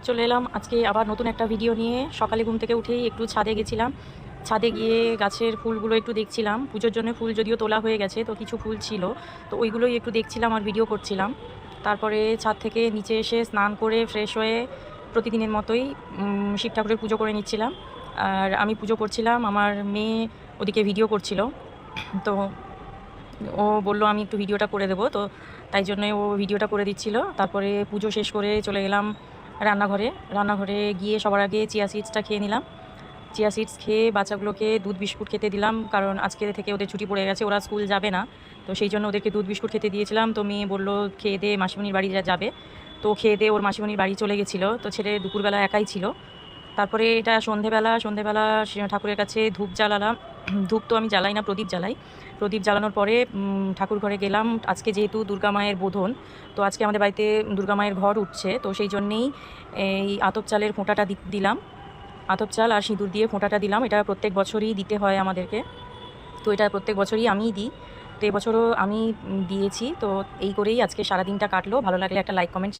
চলে এলাম আজকে আবার নতুন একটা ভিডিও নিয়ে। সকালে ঘুম থেকে উঠেই একটু ছাদে গেছিলাম। ছাদে গিয়ে গাছের ফুলগুলো একটু দেখছিলাম। পুজোর জন্য ফুল যদিও তোলা হয়ে গেছে, তো কিছু ফুল ছিল, তো ওইগুলোই একটু দেখছিলাম আর ভিডিও করছিলাম। তারপরে ছাদ থেকে নিচে এসে স্নান করে ফ্রেশ হয়ে প্রতিদিনের মতোই শিব ঠাকুরের পুজো করে নিচ্ছিলাম। আর আমি পুজো করছিলাম, আমার মেয়ে ওদিকে ভিডিও করছিল। তো ও বলল আমি একটু ভিডিওটা করে দেবো, তো তাই জন্যই ও ভিডিওটা করে দিচ্ছিল। তারপরে পুজো শেষ করে চলে গেলাম রান্নাঘরে। রান্নাঘরে গিয়ে সবার আগে চিয়া সিডসটা খেয়ে নিলাম। চিয়া সিডস খেয়ে বাচ্চাগুলোকে দুধ বিস্কুট খেতে দিলাম, কারণ আজকে থেকে ওদের ছুটি পড়ে গেছে, ওরা স্কুল যাবে না। তো সেই জন্য ওদেরকে দুধ বিস্কুট খেতে দিয়েছিলাম। তো মেয়ে বললো খেয়ে দিয়ে মাসিমণির বাড়ি যাবে, তো খেয়ে দিয়ে ওর মাসিমণির বাড়ি চলে গেছিলো। তো ছেলে দুপুরবেলা একাই ছিল। তারপরে এটা সন্ধেবেলা ঠাকুরের কাছে ধূপ জ্বালালাম। ধূপ তো আমি জ্বালাই না, প্রদীপ জ্বালাই। প্রদীপ জ্বালানোর পরে ঠাকুর ঘরে গেলাম। আজকে যেহেতু দুর্গা মায়ের বোধন, তো আজকে আমাদের বাড়িতে দুর্গা মায়ের ঘর উঠছে, তো সেই জন্যেই এই আতপ চালের ফোঁটাটা দিলাম। আতপ চাল আর সিঁদুর দিয়ে ফোঁটাটা দিলাম। এটা প্রত্যেক বছরই দিতে হয় আমাদেরকে, তো এটা প্রত্যেক বছরই আমিই দিই। তো এবছরও আমি দিয়েছি। তো এই করেই আজকে সারাদিনটা কাটলো। ভালো লাগলে একটা লাইক কমেন্ট